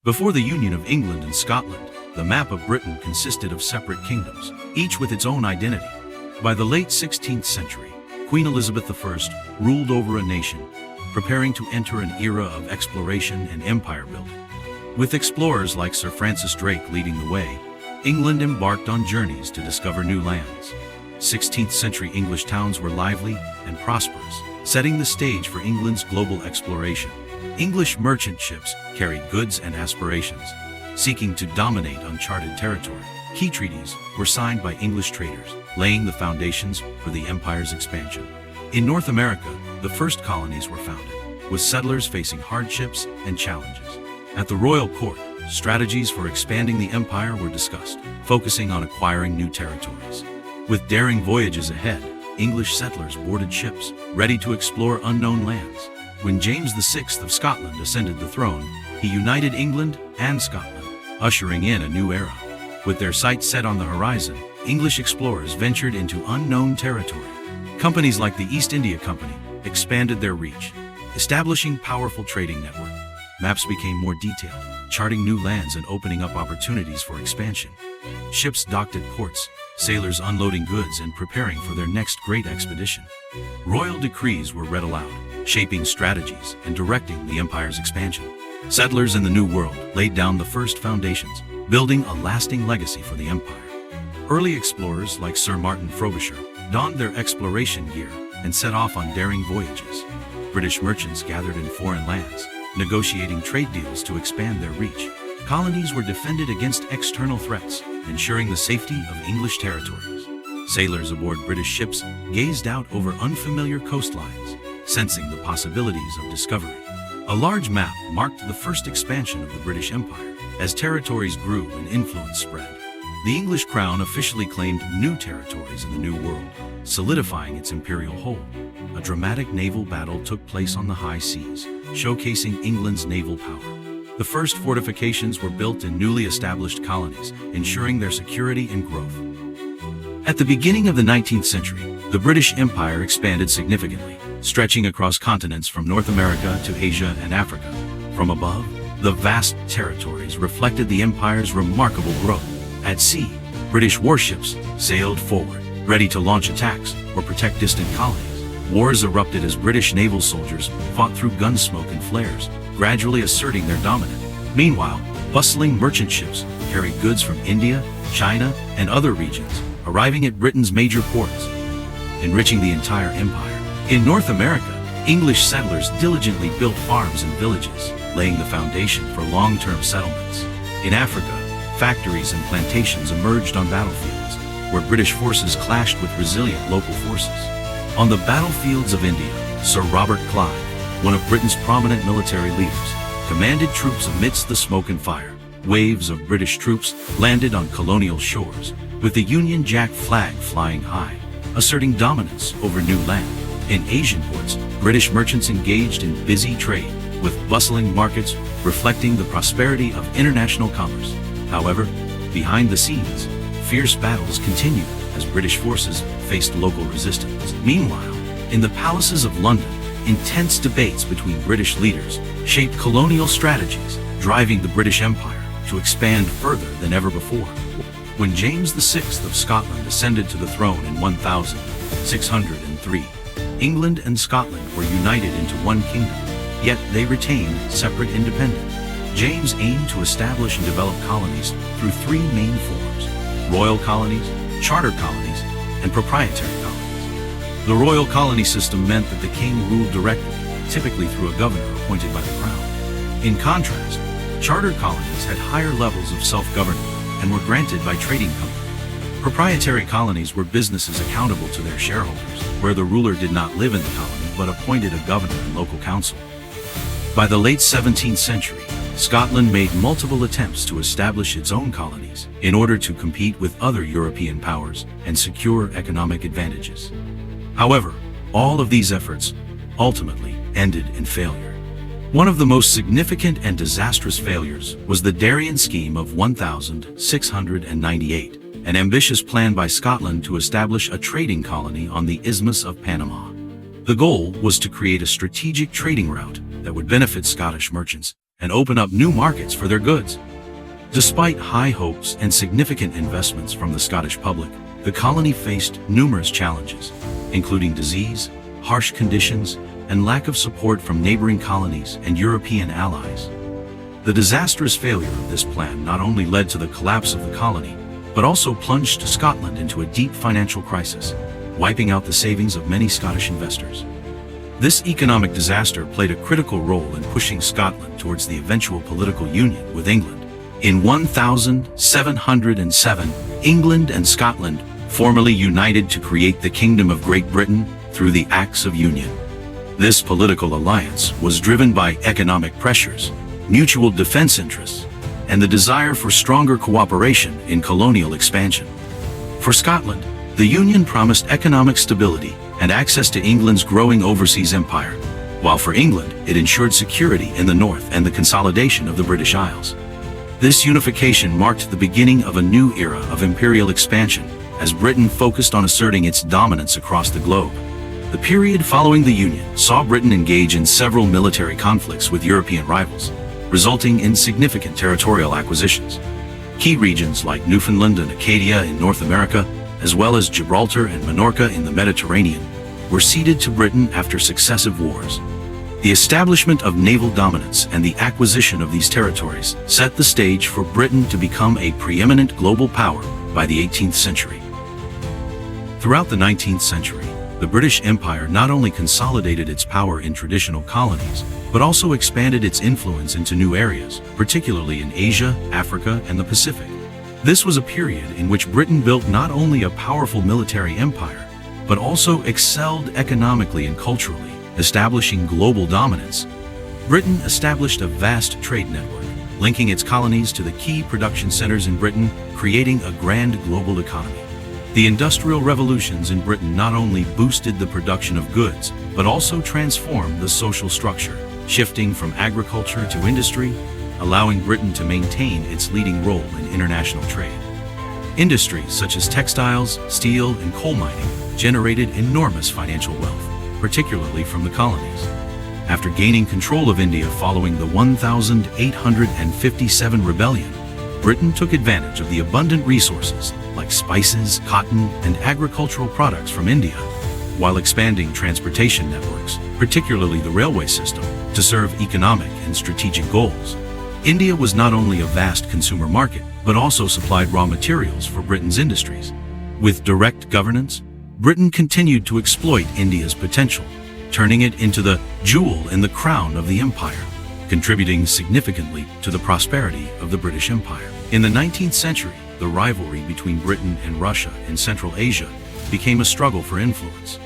Before the union of England and Scotland, the map of Britain consisted of separate kingdoms, each with its own identity. By the late 16th century, Queen Elizabeth I ruled over a nation, preparing to enter an era of exploration and empire building. With explorers like Sir Francis Drake leading the way, England embarked on journeys to discover new lands. 16th century English towns were lively and prosperous, setting the stage for England's global exploration. English merchant ships carried goods and aspirations, seeking to dominate uncharted territory. Key treaties were signed by English traders, laying the foundations for the empire's expansion. In North America, the first colonies were founded, with settlers facing hardships and challenges. At the royal court, strategies for expanding the empire were discussed, focusing on acquiring new territories. With daring voyages ahead, English settlers boarded ships, ready to explore unknown lands. When James VI of Scotland ascended the throne, he united England and Scotland, ushering in a new era. With their sights set on the horizon, English explorers ventured into unknown territory. Companies like the East India Company expanded their reach, establishing powerful trading networks. Maps became more detailed, charting new lands and opening up opportunities for expansion. Ships docked at ports, sailors unloading goods and preparing for their next great expedition. Royal decrees were read aloud, shaping strategies and directing the empire's expansion. Settlers in the New World laid down the first foundations, building a lasting legacy for the empire. Early explorers like Sir Martin Frobisher donned their exploration gear and set off on daring voyages. British merchants gathered in foreign lands, negotiating trade deals to expand their reach. Colonies were defended against external threats, ensuring the safety of English territories. Sailors aboard British ships gazed out over unfamiliar coastlines, sensing the possibilities of discovery. A large map marked the first expansion of the British Empire. As territories grew and influence spread, the English crown officially claimed new territories in the New World, solidifying its imperial hold. A dramatic naval battle took place on the high seas, showcasing England's naval power. The first fortifications were built in newly established colonies, ensuring their security and growth. At the beginning of the 19th century, the British Empire expanded significantly, stretching across continents from North America to Asia and Africa. From above, the vast territories reflected the empire's remarkable growth. At sea, British warships sailed forward, ready to launch attacks or protect distant colonies. Wars erupted as British naval soldiers fought through gunsmoke and flares, gradually asserting their dominance. Meanwhile, bustling merchant ships carried goods from India, China, and other regions, arriving at Britain's major ports, enriching the entire empire. In North America, English settlers diligently built farms and villages, laying the foundation for long-term settlements. In Africa, factories and plantations emerged on battlefields, where British forces clashed with resilient local forces. On the battlefields of India, Sir Robert Clive, one of Britain's prominent military leaders, commanded troops amidst the smoke and fire. Waves of British troops landed on colonial shores, with the Union Jack flag flying high, asserting dominance over new land. In Asian ports, British merchants engaged in busy trade, with bustling markets reflecting the prosperity of international commerce. However, behind the scenes, fierce battles continued as British forces faced local resistance. Meanwhile, in the palaces of London, intense debates between British leaders shaped colonial strategies, driving the British Empire to expand further than ever before. When James VI of Scotland ascended to the throne in 1603, England and Scotland were united into one kingdom, yet they retained separate independence. James aimed to establish and develop colonies through three main forms: royal colonies, charter colonies, and proprietary colonies. The royal colony system meant that the king ruled directly, typically through a governor appointed by the crown. In contrast, charter colonies had higher levels of self-government and were granted by trading companies. Proprietary colonies were businesses accountable to their shareholders, where the ruler did not live in the colony but appointed a governor and local council. By the late 17th century, Scotland made multiple attempts to establish its own colonies in order to compete with other European powers and secure economic advantages. However, all of these efforts ultimately ended in failure. One of the most significant and disastrous failures was the Darien Scheme of 1698, an ambitious plan by Scotland to establish a trading colony on the Isthmus of Panama. The goal was to create a strategic trading route that would benefit Scottish merchants and open up new markets for their goods. Despite high hopes and significant investments from the Scottish public, the colony faced numerous challenges, including disease, harsh conditions, and lack of support from neighboring colonies and European allies. The disastrous failure of this plan not only led to the collapse of the colony, but also plunged Scotland into a deep financial crisis, wiping out the savings of many Scottish investors. This economic disaster played a critical role in pushing Scotland towards the eventual political union with England. In 1707, England and Scotland formally united to create the Kingdom of Great Britain through the Acts of Union. This political alliance was driven by economic pressures, mutual defense interests, and the desire for stronger cooperation in colonial expansion. For Scotland, the Union promised economic stability and access to England's growing overseas empire, while for England, it ensured security in the north and the consolidation of the British Isles. This unification marked the beginning of a new era of imperial expansion as Britain focused on asserting its dominance across the globe. The period following the Union saw Britain engage in several military conflicts with European rivals, resulting in significant territorial acquisitions. Key regions like Newfoundland and Acadia in North America, as well as Gibraltar and Minorca in the Mediterranean, were ceded to Britain after successive wars. The establishment of naval dominance and the acquisition of these territories set the stage for Britain to become a preeminent global power by the 18th century. Throughout the 19th century, the British Empire not only consolidated its power in traditional colonies, but also expanded its influence into new areas, particularly in Asia, Africa, and the Pacific. This was a period in which Britain built not only a powerful military empire, but also excelled economically and culturally, establishing global dominance. Britain established a vast trade network, linking its colonies to the key production centers in Britain, creating a grand global economy. The industrial revolutions in Britain not only boosted the production of goods, but also transformed the social structure, shifting from agriculture to industry, allowing Britain to maintain its leading role in international trade. Industries such as textiles, steel, and coal mining generated enormous financial wealth, particularly from the colonies. After gaining control of India following the 1857 rebellion, Britain took advantage of the abundant resources like spices, cotton, and agricultural products from India, while expanding transportation networks, particularly the railway system, to serve economic and strategic goals. India was not only a vast consumer market, but also supplied raw materials for Britain's industries. With direct governance, Britain continued to exploit India's potential, turning it into the jewel in the crown of the empire, contributing significantly to the prosperity of the British Empire. In the 19th century, the rivalry between Britain and Russia in Central Asia became a struggle for influence.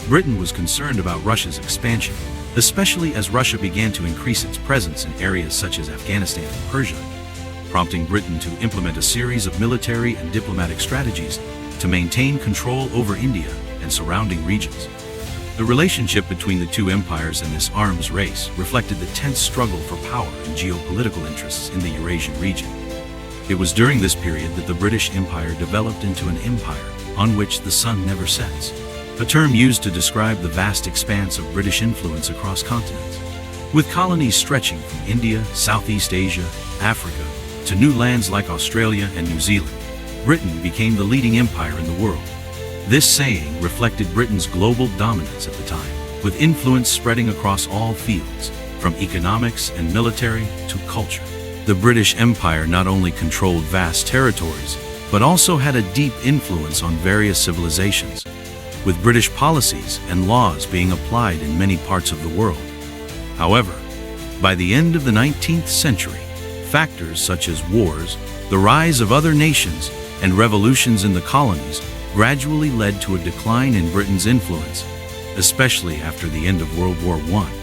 Britain was concerned about Russia's expansion, especially as Russia began to increase its presence in areas such as Afghanistan and Persia, prompting Britain to implement a series of military and diplomatic strategies to maintain control over India and surrounding regions. The relationship between the two empires in this arms race reflected the tense struggle for power and geopolitical interests in the Eurasian region. It was during this period that the British Empire developed into an empire on which the sun never sets, a term used to describe the vast expanse of British influence across continents. With colonies stretching from India, Southeast Asia, Africa, to new lands like Australia and New Zealand, Britain became the leading empire in the world. This saying reflected Britain's global dominance at the time, with influence spreading across all fields, from economics and military to culture. The British Empire not only controlled vast territories, but also had a deep influence on various civilizations, with British policies and laws being applied in many parts of the world. However, by the end of the 19th century, factors such as wars, the rise of other nations, and revolutions in the colonies gradually led to a decline in Britain's influence, especially after the end of World War I.